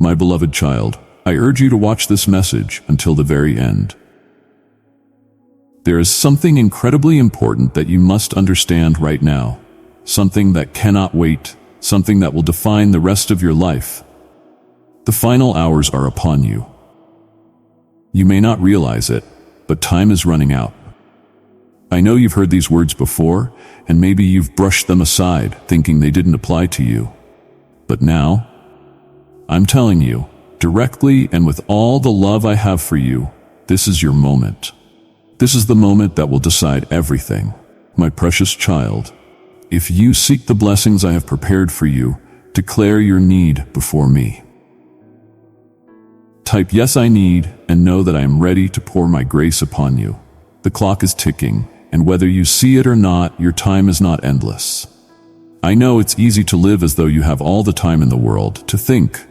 My beloved child, I urge you to watch this message until the very end. There is something incredibly important that you must understand right now, something that cannot wait, something that will define the rest of your life. The final hours are upon you. You may not realize it, but time is running out. I know you've heard these words before, and maybe you've brushed them aside, thinking they didn't apply to you. But now, I'm telling you, directly and with all the love I have for you, this is your moment. This is the moment that will decide everything. My precious child, if you seek the blessings I have prepared for you, declare your need before me. Type "Yes, I need," and know that I am ready to pour my grace upon you. The clock is ticking, and whether you see it or not, your time is not endless. I know it's easy to live as though you have all the time in the world, to think,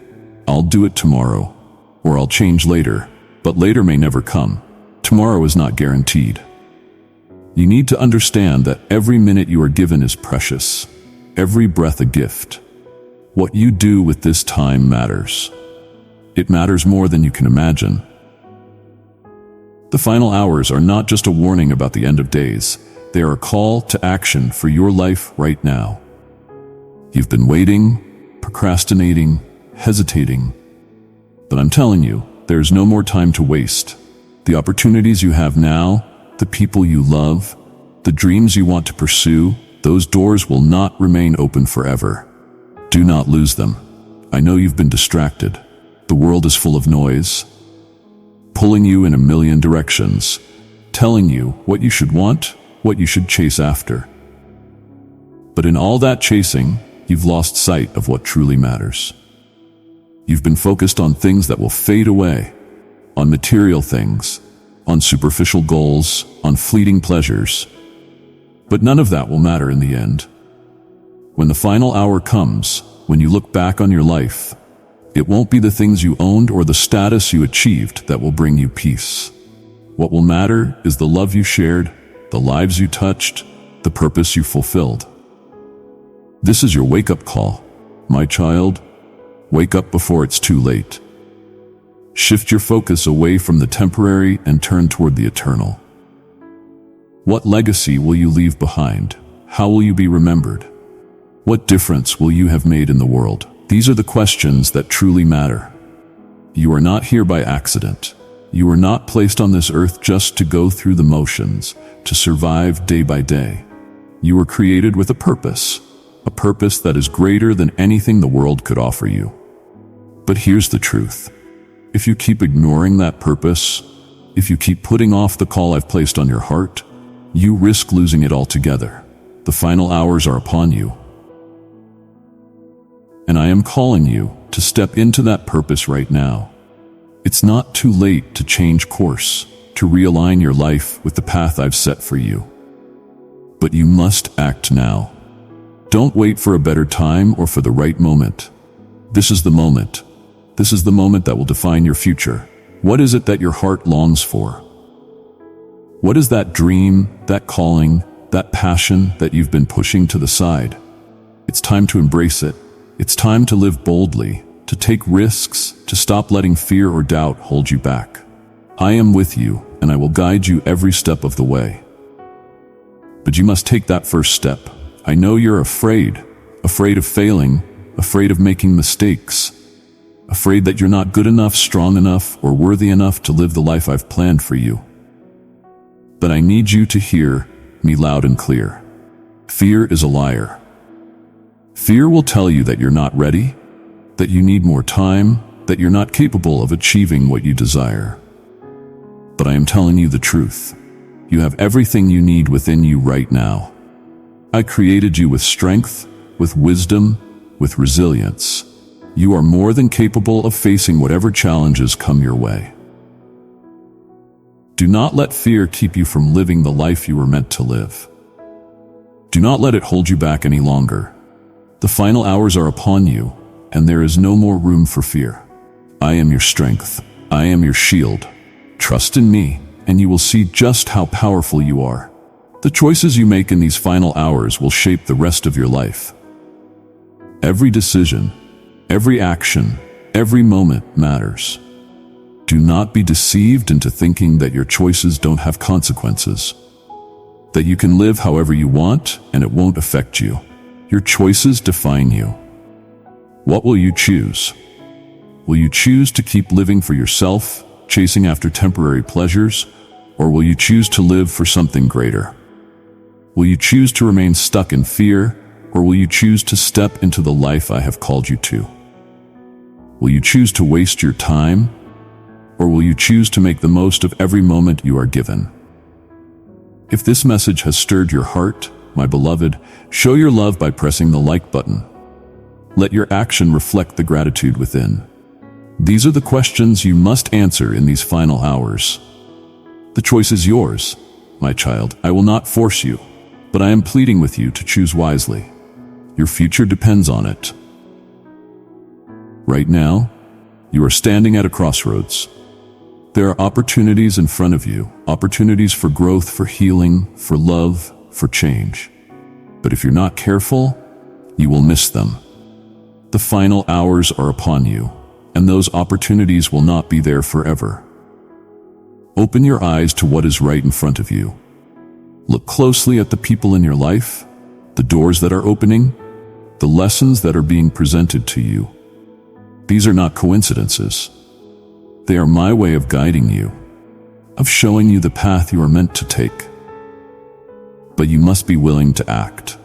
"I'll do it tomorrow," or "I'll change later," but later may never come. Tomorrow is not guaranteed. You need to understand that every minute you are given is precious, every breath a gift. What you do with this time matters. It matters more than you can imagine. The final hours are not just a warning about the end of days. They are a call to action for your life right now. You've been waiting, procrastinating, hesitating. But I'm telling you, there is no more time to waste. The opportunities you have now, the people you love, the dreams you want to pursue, those doors will not remain open forever. Do not lose them. I know you've been distracted. The world is full of noise, pulling you in a million directions, telling you what you should want, what you should chase after. But in all that chasing, you've lost sight of what truly matters. You've been focused on things that will fade away, on material things, on superficial goals, on fleeting pleasures. But none of that will matter in the end. When the final hour comes, when you look back on your life, it won't be the things you owned or the status you achieved that will bring you peace. What will matter is the love you shared, the lives you touched, the purpose you fulfilled. This is your wake-up call, my child. Wake up before it's too late. Shift your focus away from the temporary and turn toward the eternal. What legacy will you leave behind? How will you be remembered? What difference will you have made in the world? These are the questions that truly matter. You are not here by accident. You are not placed on this earth just to go through the motions, to survive day by day. You were created with a purpose that is greater than anything the world could offer you. But here's the truth. If you keep ignoring that purpose, if you keep putting off the call I've placed on your heart, you risk losing it altogether. The final hours are upon you. And I am calling you to step into that purpose right now. It's not too late to change course, to realign your life with the path I've set for you. But you must act now. Don't wait for a better time or for the right moment. This is the moment. This is the moment that will define your future. What is it that your heart longs for? What is that dream, that calling, that passion that you've been pushing to the side? It's time to embrace it. It's time to live boldly, to take risks, to stop letting fear or doubt hold you back. I am with you, and I will guide you every step of the way. But you must take that first step. I know you're afraid of failing, afraid of making mistakes, afraid that you're not good enough, strong enough, or worthy enough to live the life I've planned for you. But I need you to hear me loud and clear. Fear is a liar. Fear will tell you that you're not ready, that you need more time, that you're not capable of achieving what you desire. But I am telling you the truth. You have everything you need within you right now. I created you with strength, with wisdom, with resilience. You are more than capable of facing whatever challenges come your way. Do not let fear keep you from living the life you were meant to live. Do not let it hold you back any longer. The final hours are upon you, and there is no more room for fear. I am your strength. I am your shield. Trust in me, and you will see just how powerful you are. The choices you make in these final hours will shape the rest of your life. Every decision, every action, Every moment matters. Do not be deceived into thinking that your choices don't have consequences, that you can live however you want and it won't affect you. Your choices define you. What will you choose? Will you choose to keep living for yourself, chasing after temporary pleasures, or will you choose to live for something greater? Will you choose to remain stuck in fear, or will you choose to step into the life I have called you to? Will you choose to waste your time, or will you choose to make the most of every moment you are given? If this message has stirred your heart, my beloved, show your love by pressing the like button. Let your action reflect the gratitude within. These are the questions you must answer in these final hours. The choice is yours, my child. I will not force you, but I am pleading with you to choose wisely. Your future depends on it. Right now, you are standing at a crossroads. There are opportunities in front of you, opportunities for growth, for healing, for love, for change. But if you're not careful, you will miss them. The final hours are upon you, and those opportunities will not be there forever. Open your eyes to what is right in front of you. Look closely at the people in your life, the doors that are opening, the lessons that are being presented to you. These are not coincidences. They are my way of guiding you, of showing you the path you are meant to take. But you must be willing to act.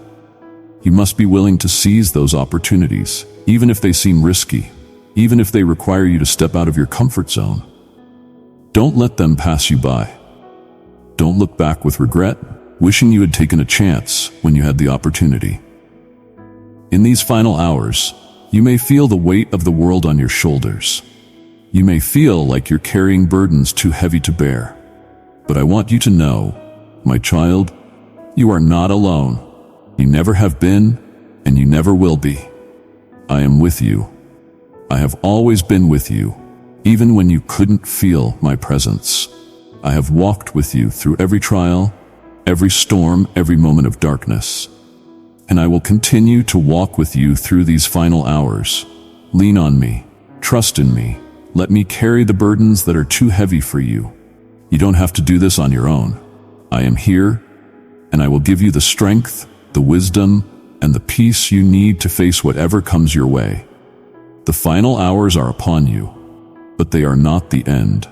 You must be willing to seize those opportunities, even if they seem risky, even if they require you to step out of your comfort zone. Don't let them pass you by. Don't look back with regret, wishing you had taken a chance when you had the opportunity. In these final hours, you may feel the weight of the world on your shoulders. You may feel like you're carrying burdens too heavy to bear. But I want you to know, my child, you are not alone. You never have been, and you never will be. I am with you. I have always been with you, even when you couldn't feel my presence. I have walked with you through every trial, every storm, every moment of darkness. And I will continue to walk with you through these final hours. Lean on me. Trust in me. Let me carry the burdens that are too heavy for you. You don't have to do this on your own. I am here, and I will give you the strength, the wisdom, and the peace you need to face whatever comes your way. The final hours are upon you, but they are not the end.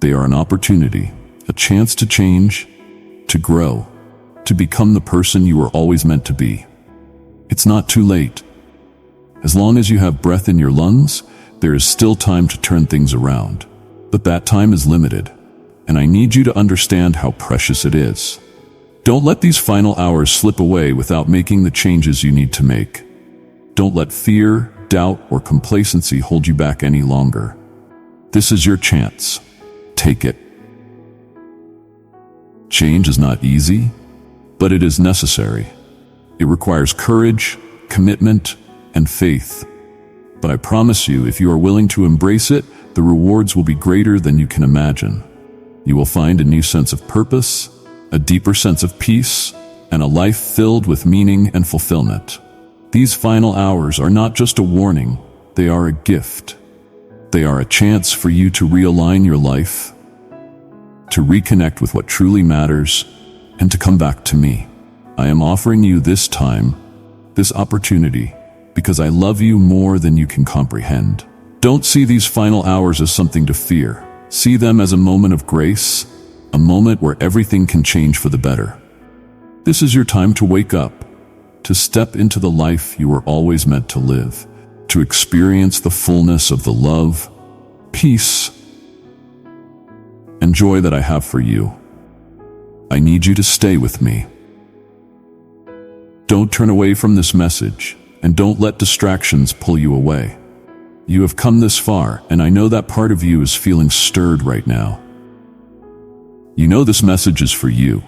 They are an opportunity, a chance to change, to grow, to become the person you were always meant to be. It's not too late. As long as you have breath in your lungs, there is still time to turn things around. But that time is limited, and I need you to understand how precious it is. Don't let these final hours slip away without making the changes you need to make. Don't let fear, doubt, or complacency hold you back any longer. This is your chance. Take it. Change is not easy, but it is necessary. It requires courage, commitment, and faith. But I promise you, if you are willing to embrace it, the rewards will be greater than you can imagine. You will find a new sense of purpose, a deeper sense of peace, and a life filled with meaning and fulfillment. These final hours are not just a warning, they are a gift. They are a chance for you to realign your life, to reconnect with what truly matters, and to come back to me. I am offering you this time, this opportunity, because I love you more than you can comprehend. Don't see these final hours as something to fear. See them as a moment of grace, a moment where everything can change for the better. This is your time to wake up, to step into the life you were always meant to live, to experience the fullness of the love, peace, and joy that I have for you. I need you to stay with me. Don't turn away from this message, and don't let distractions pull you away. You have come this far, and I know that part of you is feeling stirred right now. You know this message is for you,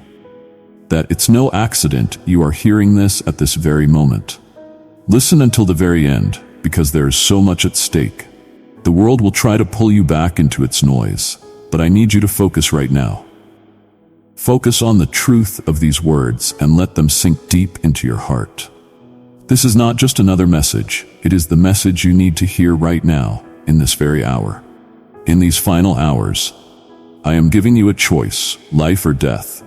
that it's no accident you are hearing this at this very moment. Listen until the very end, because there is so much at stake. The world will try to pull you back into its noise, but I need you to focus right now. Focus on the truth of these words and let them sink deep into your heart. This is not just another message, it is the message you need to hear right now, in this very hour. In these final hours, I am giving you a choice, life or death.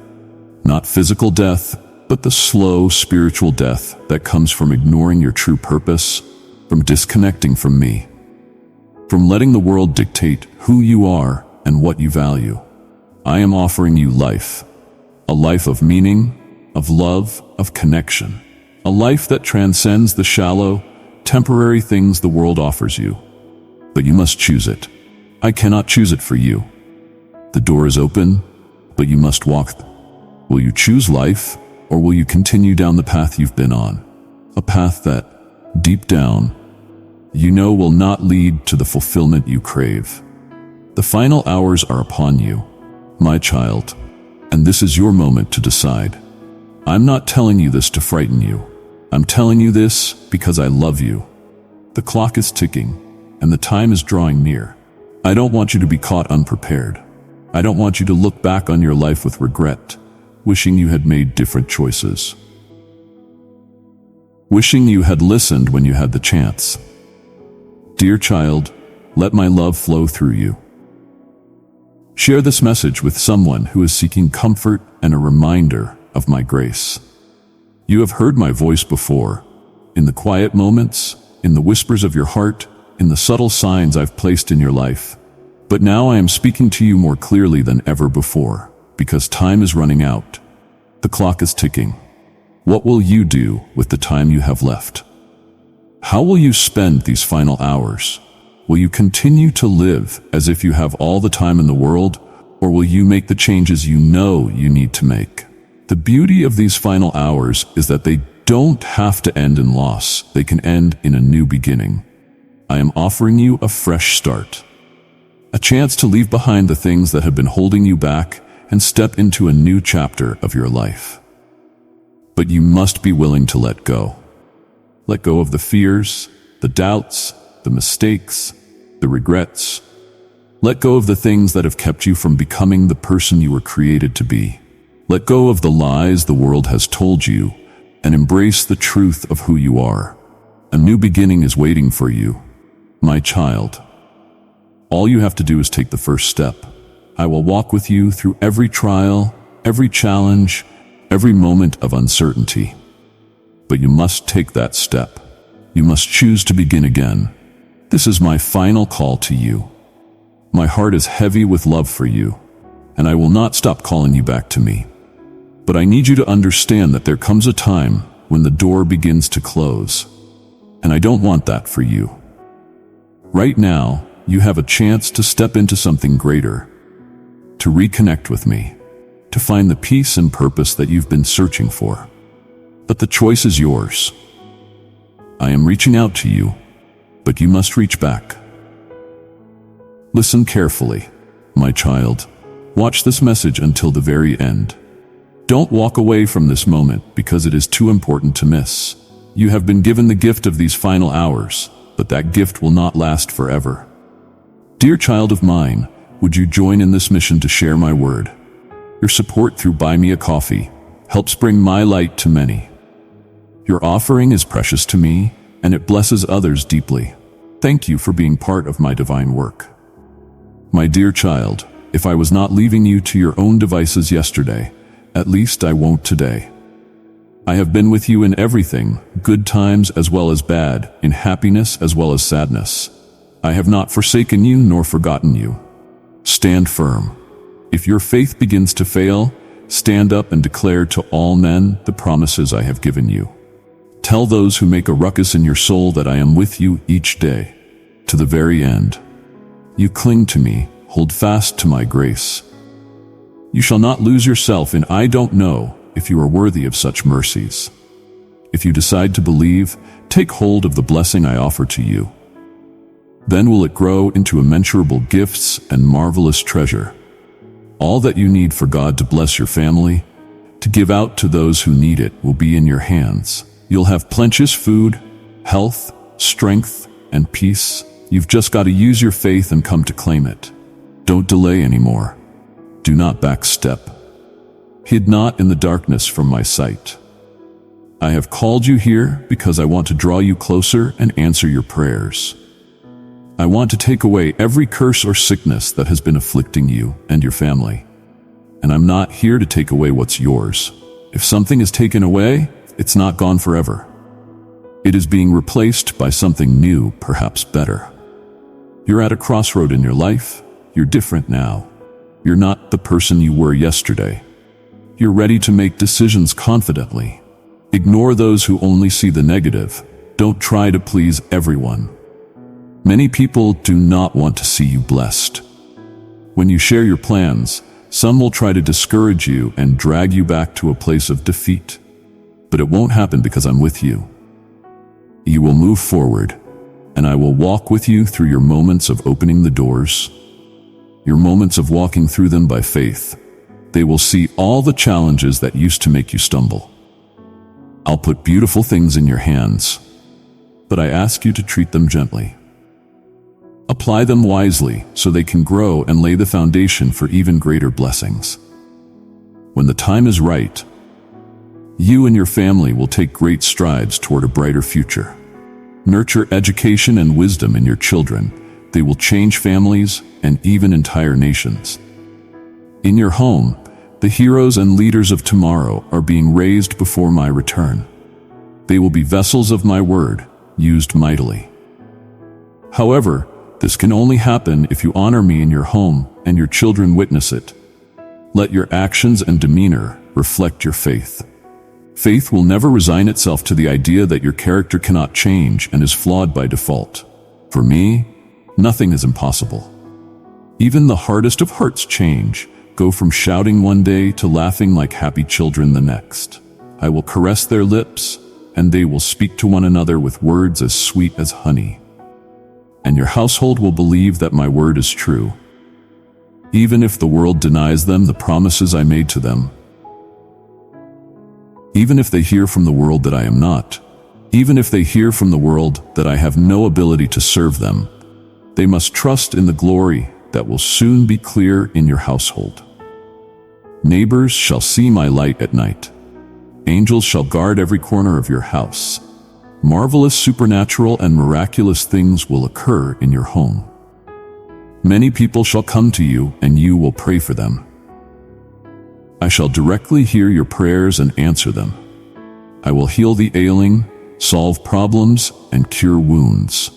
Not physical death, but the slow spiritual death that comes from ignoring your true purpose, from disconnecting from me, from letting the world dictate who you are and what you value. I am offering you life, a life of meaning, of love, of connection, a life that transcends the shallow, temporary things the world offers you. But you must choose it. I cannot choose it for you. The door is open, but you must walk. Will you choose life, or will you continue down the path you've been on? A path that, deep down, you know will not lead to the fulfillment you crave. The final hours are upon you, my child, and this is your moment to decide. I'm not telling you this to frighten you. I'm telling you this because I love you. The clock is ticking, and the time is drawing near. I don't want you to be caught unprepared. I don't want you to look back on your life with regret, wishing you had made different choices. Wishing you had listened when you had the chance. Dear child, let my love flow through you. Share this message with someone who is seeking comfort and a reminder of my grace. You have heard my voice before, in the quiet moments, in the whispers of your heart, in the subtle signs I've placed in your life. But now I am speaking to you more clearly than ever before, because time is running out. The clock is ticking. What will you do with the time you have left? How will you spend these final hours? Will you continue to live as if you have all the time in the world, or will you make the changes you know you need to make? The beauty of these final hours is that they don't have to end in loss. They can end in a new beginning. I am offering you a fresh start. A chance to leave behind the things that have been holding you back and step into a new chapter of your life. But you must be willing to let go. Let go of the fears, the doubts, the mistakes, the regrets. Let go of the things that have kept you from becoming the person you were created to be. Let go of the lies the world has told you and embrace the truth of who you are. A new beginning is waiting for you, my child. All you have to do is take the first step. I will walk with you through every trial, every challenge, every moment of uncertainty. But you must take that step. You must choose to begin again. This is my final call to you. My heart is heavy with love for you, and I will not stop calling you back to me. But I need you to understand that there comes a time when the door begins to close, and I don't want that for you. Right now, you have a chance to step into something greater, to reconnect with me, to find the peace and purpose that you've been searching for. But the choice is yours. I am reaching out to you, but you must reach back. Listen carefully, my child. Watch this message until the very end. Don't walk away from this moment because it is too important to miss. You have been given the gift of these final hours, but that gift will not last forever. Dear child of mine, would you join in this mission to share my word? Your support through Buy Me a Coffee helps bring my light to many. Your offering is precious to me, and it blesses others deeply. Thank you for being part of my divine work. My dear child, if I was not leaving you to your own devices yesterday, at least I won't today. I have been with you in everything, good times as well as bad, in happiness as well as sadness. I have not forsaken you nor forgotten you. Stand firm. If your faith begins to fail, stand up and declare to all men the promises I have given you. Tell those who make a ruckus in your soul that I am with you each day, to the very end. You cling to me, hold fast to my grace. You shall not lose yourself in I don't know if you are worthy of such mercies. If you decide to believe, take hold of the blessing I offer to you. Then will it grow into immeasurable gifts and marvelous treasure. All that you need for God to bless your family, to give out to those who need it, will be in your hands. You'll have plenteous food, health, strength, and peace. You've just got to use your faith and come to claim it. Don't delay anymore. Do not backstep. Hid not in the darkness from my sight. I have called you here because I want to draw you closer and answer your prayers. I want to take away every curse or sickness that has been afflicting you and your family. And I'm not here to take away what's yours. If something is taken away, it's not gone forever. It is being replaced by something new, perhaps better. You're at a crossroad in your life. You're different now. You're not the person you were yesterday. You're ready to make decisions confidently. Ignore those who only see the negative. Don't try to please everyone. Many people do not want to see you blessed. When you share your plans, some will try to discourage you and drag you back to a place of defeat. But it won't happen because I'm with you. You will move forward, and I will walk with you through your moments of opening the doors, your moments of walking through them by faith. They will see all the challenges that used to make you stumble. I'll put beautiful things in your hands, but I ask you to treat them gently. Apply them wisely so they can grow and lay the foundation for even greater blessings. When the time is right, you and your family will take great strides toward a brighter future. Nurture education and wisdom in your children. They will change families and even entire nations. In your home, the heroes and leaders of tomorrow are being raised before my return. They will be vessels of my word, used mightily. However, this can only happen if you honor me in your home and your children witness it. Let your actions and demeanor reflect your faith. Faith will never resign itself to the idea that your character cannot change and is flawed by default. For me, nothing is impossible. Even the hardest of hearts change, go from shouting one day to laughing like happy children the next. I will caress their lips, and they will speak to one another with words as sweet as honey. And your household will believe that my word is true. Even if the world denies them the promises I made to them, even if they hear from the world that I am not, even if they hear from the world that I have no ability to serve them, they must trust in the glory that will soon be clear in your household. Neighbors shall see my light at night. Angels shall guard every corner of your house. Marvelous supernatural and miraculous things will occur in your home. Many people shall come to you, and you will pray for them. I shall directly hear your prayers and answer them. I will heal the ailing, solve problems, and cure wounds.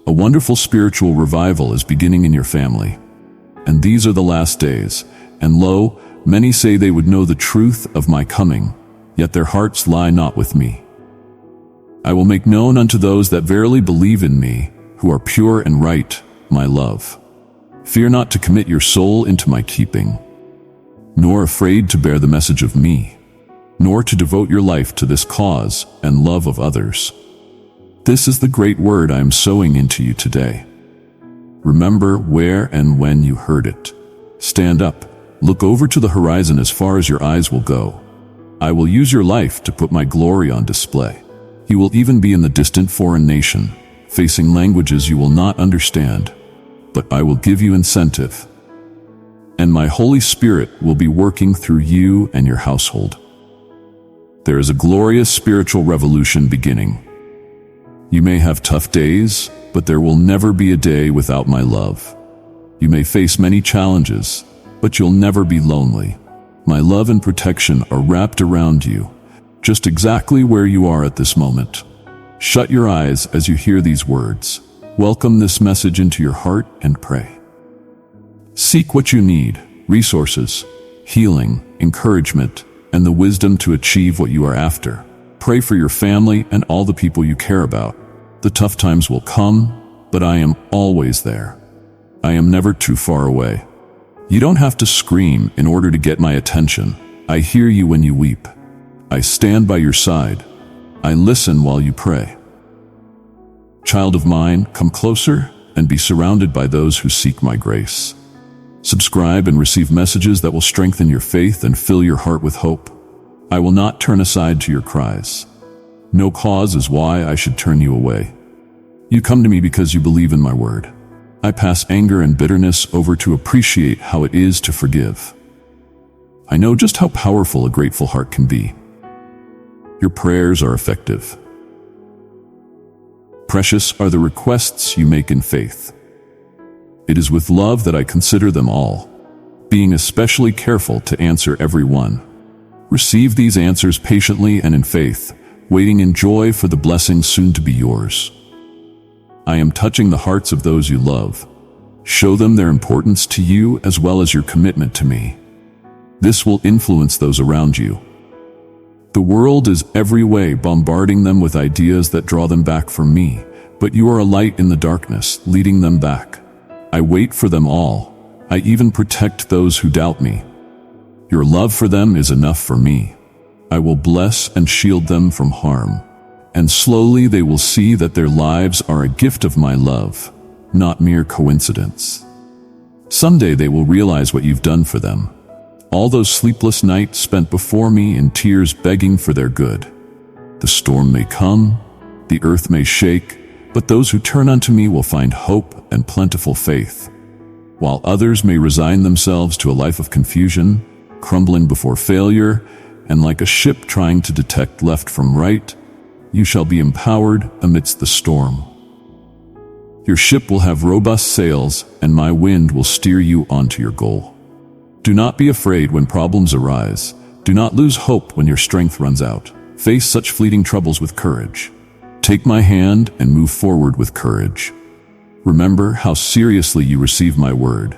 A wonderful spiritual revival is beginning in your family. And these are the last days. And lo, many say they would know the truth of my coming, yet their hearts lie not with me. I will make known unto those that verily believe in me, who are pure and right, my love. Fear not to commit your soul into my keeping, nor afraid to bear the message of me, nor to devote your life to this cause and love of others. This is the great word I am sowing into you today. Remember where and when you heard it. Stand up, look over to the horizon as far as your eyes will go. I will use your life to put my glory on display. You will even be in the distant foreign nation, facing languages you will not understand, but I will give you incentive. And my Holy Spirit will be working through you and your household. There is a glorious spiritual revolution beginning. You may have tough days, but there will never be a day without my love. You may face many challenges, but you'll never be lonely. My love and protection are wrapped around you, just exactly where you are at this moment. Shut your eyes as you hear these words. Welcome this message into your heart and pray. Seek what you need: resources, healing, encouragement, and the wisdom to achieve what you are after. Pray for your family and all the people you care about. The tough times will come, but I am always there. I am never too far away. You don't have to scream in order to get my attention. I hear you when you weep. I stand by your side. I listen while you pray. Child of mine, come closer and be surrounded by those who seek my grace. Subscribe and receive messages that will strengthen your faith and fill your heart with hope. I will not turn aside to your cries. No cause is why I should turn you away. You come to me because you believe in my word. I pass anger and bitterness over to appreciate how it is to forgive. I know just how powerful a grateful heart can be. Your prayers are effective. Precious are the requests you make in faith. It is with love that I consider them all, being especially careful to answer every one. Receive these answers patiently and in faith, waiting in joy for the blessings soon to be yours. I am touching the hearts of those you love. Show them their importance to you as well as your commitment to me. This will influence those around you. The world is every way bombarding them with ideas that draw them back from me, but you are a light in the darkness, leading them back. I wait for them all. I even protect those who doubt me. Your love for them is enough for me. I will bless and shield them from harm, and slowly they will see that their lives are a gift of my love, not mere coincidence. Someday they will realize what you've done for them. All those sleepless nights spent before me in tears begging for their good. The storm may come, the earth may shake, but those who turn unto me will find hope and plentiful faith. While others may resign themselves to a life of confusion, crumbling before failure, and like a ship trying to detect left from right, you shall be empowered amidst the storm. Your ship will have robust sails, and my wind will steer you onto your goal. Do not be afraid when problems arise. Do not lose hope when your strength runs out. Face such fleeting troubles with courage. Take my hand and move forward with courage. Remember how seriously you receive my word.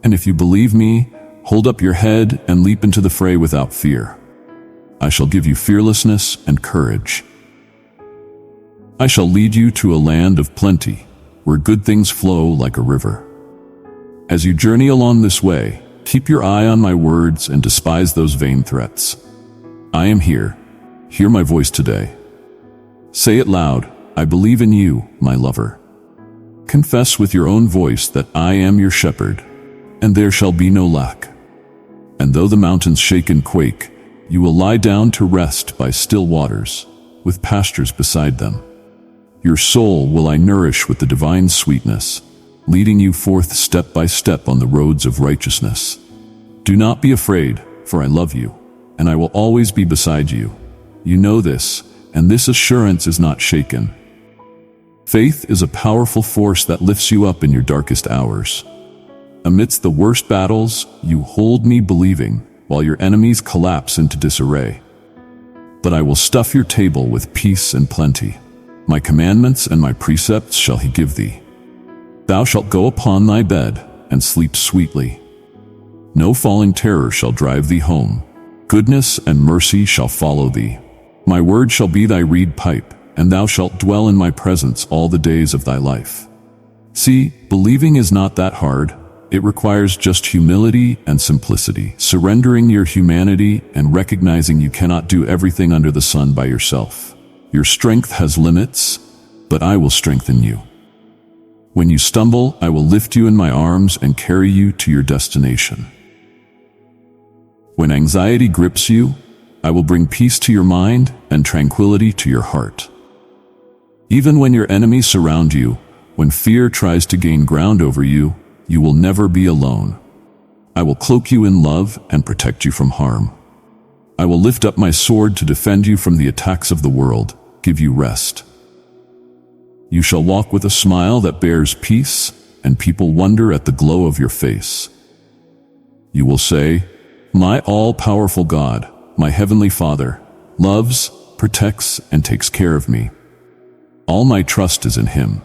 And if you believe me, hold up your head and leap into the fray without fear. I shall give you fearlessness and courage. I shall lead you to a land of plenty, where good things flow like a river. As you journey along this way, keep your eye on my words and despise those vain threats. I am here. Hear my voice today. Say it loud, I believe in you, my lover. Confess with your own voice that I am your shepherd, and there shall be no lack. And though the mountains shake and quake, you will lie down to rest by still waters, with pastures beside them. Your soul will I nourish with the divine sweetness, leading you forth step by step on the roads of righteousness. Do not be afraid, for I love you, and I will always be beside you. You know this, and this assurance is not shaken. Faith is a powerful force that lifts you up in your darkest hours. Amidst the worst battles, you hold me believing, while your enemies collapse into disarray. But I will stuff your table with peace and plenty. My commandments and my precepts shall he give thee. Thou shalt go upon thy bed and sleep sweetly. No falling terror shall drive thee home. Goodness and mercy shall follow thee. My word shall be thy reed pipe, and thou shalt dwell in my presence all the days of thy life. See, believing is not that hard. It requires just humility and simplicity, surrendering your humanity and recognizing you cannot do everything under the sun by yourself. Your strength has limits, but I will strengthen you. When you stumble, I will lift you in my arms and carry you to your destination. When anxiety grips you, I will bring peace to your mind and tranquility to your heart. Even when your enemies surround you, when fear tries to gain ground over you, you will never be alone. I will cloak you in love and protect you from harm. I will lift up my sword to defend you from the attacks of the world, give you rest. You shall walk with a smile that bears peace, and people wonder at the glow of your face. You will say, my all-powerful God, my heavenly Father, loves, protects, and takes care of me. All my trust is in him.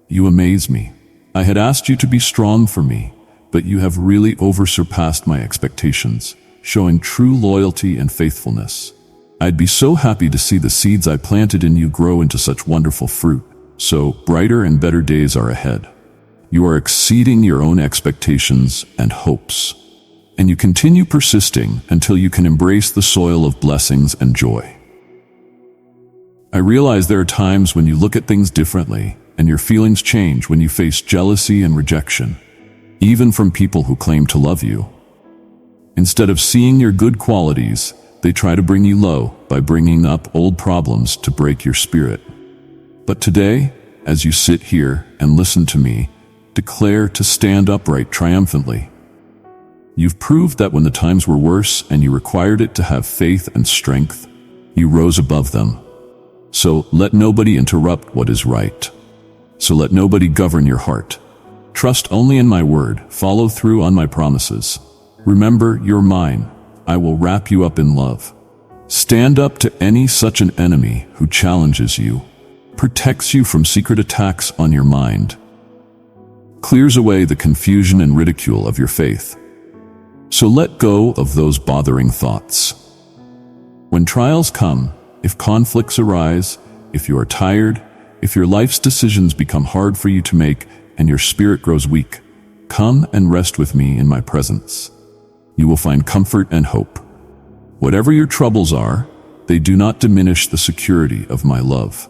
You amaze me. I had asked you to be strong for me, but you have really oversurpassed my expectations, showing true loyalty and faithfulness. I'd be so happy to see the seeds I planted in you grow into such wonderful fruit, so brighter and better days are ahead. You are exceeding your own expectations and hopes, and you continue persisting until you can embrace the soil of blessings and joy. I realize there are times when you look at things differently, and your feelings change when you face jealousy and rejection, even from people who claim to love you. Instead of seeing your good qualities, they try to bring you low by bringing up old problems to break your spirit. But today, as you sit here and listen to me, declare to stand upright triumphantly. You've proved that when the times were worse and you required it to have faith and strength, You rose above them. So let nobody interrupt what is right. So let nobody govern your heart. Trust only in my word. Follow through on my promises. Remember, you're mine. I will wrap you up in love. Stand up to any such an enemy who challenges you, protects you from secret attacks on your mind, clears away the confusion and ridicule of your faith. So let go of those bothering thoughts. When trials come, if conflicts arise, if you are tired, if your life's decisions become hard for you to make and your spirit grows weak, come and rest with me in my presence. You will find comfort and hope. Whatever your troubles are, they do not diminish the security of my love.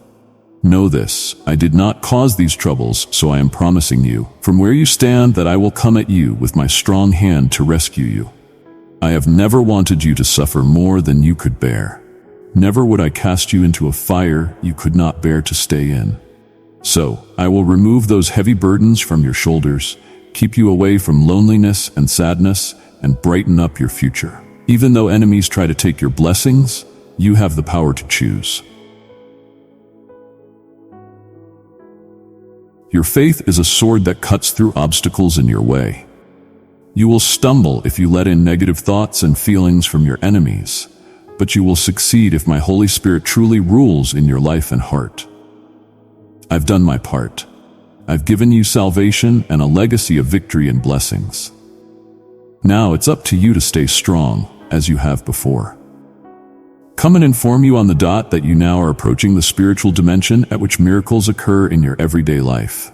Know this, I did not cause these troubles, so I am promising you, from where you stand, that I will come at you with my strong hand to rescue you. I have never wanted you to suffer more than you could bear. Never would I cast you into a fire you could not bear to stay in. So, I will remove those heavy burdens from your shoulders, keep you away from loneliness and sadness, and brighten up your future. Even though enemies try to take your blessings, you have the power to choose. Your faith is a sword that cuts through obstacles in your way. You will stumble if you let in negative thoughts and feelings from your enemies, but you will succeed if my Holy Spirit truly rules in your life and heart. I've done my part. I've given you salvation and a legacy of victory and blessings. Now it's up to you to stay strong, as you have before. Come and inform you on the dot that you now are approaching the spiritual dimension at which miracles occur in your everyday life.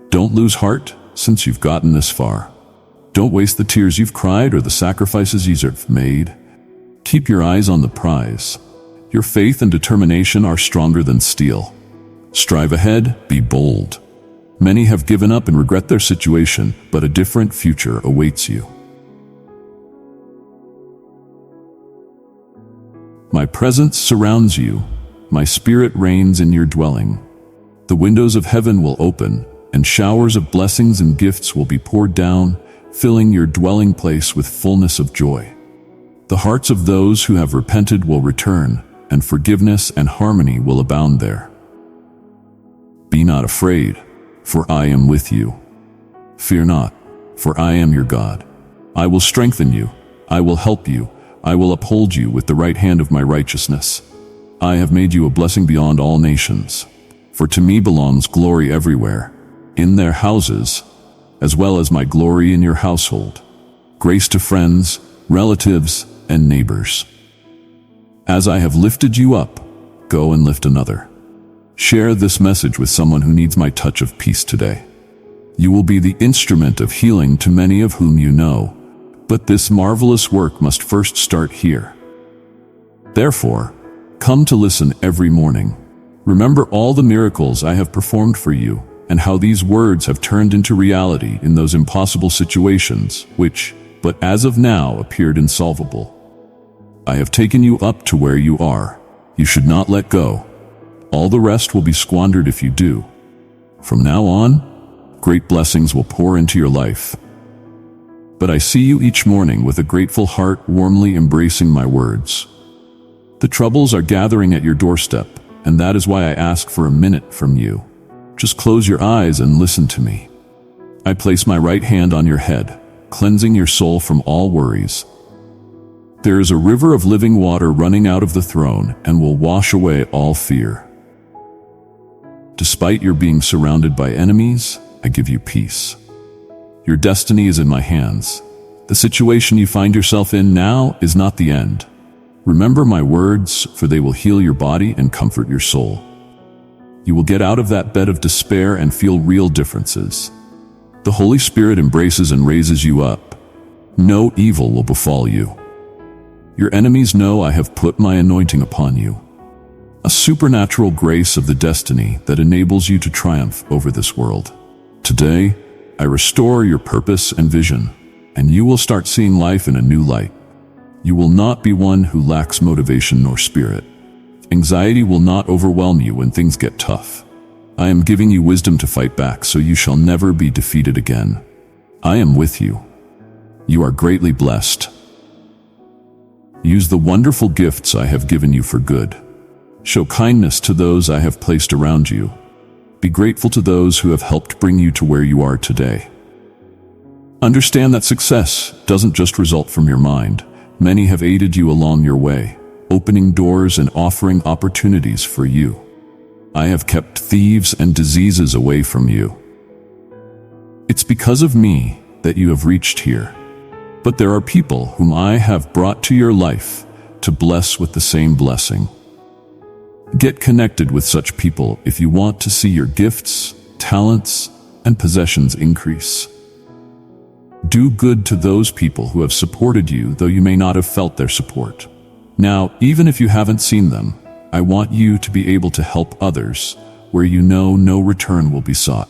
Don't lose heart, since you've gotten this far. Don't waste the tears you've cried or the sacrifices you've made. Keep your eyes on the prize. Your faith and determination are stronger than steel. Strive ahead, be bold. Many have given up and regret their situation, but a different future awaits you. My presence surrounds you. My spirit reigns in your dwelling. The windows of heaven will open, and showers of blessings and gifts will be poured down, filling your dwelling place with fullness of joy. The hearts of those who have repented will return, and forgiveness and harmony will abound there. Be not afraid, for I am with you. Fear not, for I am your God. I will strengthen you. I will help you. I will uphold you with the right hand of my righteousness. I have made you a blessing beyond all nations. For to me belongs glory everywhere, in their houses, as well as my glory in your household. Grace to friends, relatives, and neighbors. As I have lifted you up, go and lift another. Share this message with someone who needs my touch of peace today. You will be the instrument of healing to many of whom you know, but this marvelous work must first start here. Therefore, come to listen every morning. Remember all the miracles I have performed for you, and how these words have turned into reality in those impossible situations which, but as of now, appeared insolvable. I have taken you up to where you are. You should not let go. All the rest will be squandered if you do. From now on, great blessings will pour into your life. But I see you each morning with a grateful heart warmly embracing my words. The troubles are gathering at your doorstep, and that is why I ask for a minute from you. Just close your eyes and listen to me. I place my right hand on your head, cleansing your soul from all worries. There is a river of living water running out of the throne and will wash away all fear. Despite your being surrounded by enemies, I give you peace. Your destiny is in my hands. The situation you find yourself in now is not the end. Remember my words, for they will heal your body and comfort your soul. You will get out of that bed of despair and feel real differences. The Holy Spirit embraces and raises you up. No evil will befall you. Your enemies know I have put my anointing upon you, a supernatural grace of the destiny that enables you to triumph over this world. Today, I restore your purpose and vision, and you will start seeing life in a new light. You will not be one who lacks motivation nor spirit. Anxiety will not overwhelm you when things get tough. I am giving you wisdom to fight back, so you shall never be defeated again. I am with you. You are greatly blessed. Use the wonderful gifts I have given you for good. Show kindness to those I have placed around you. Be grateful to those who have helped bring you to where you are today. Understand that success doesn't just result from your mind. Many have aided you along your way, opening doors and offering opportunities for you. I have kept thieves and diseases away from you. It's because of me that you have reached here. But there are people whom I have brought to your life to bless with the same blessing. Get connected with such people if you want to see your gifts, talents, and possessions increase. Do good to those people who have supported you, though you may not have felt their support. Now, even if you haven't seen them, I want you to be able to help others where you know no return will be sought.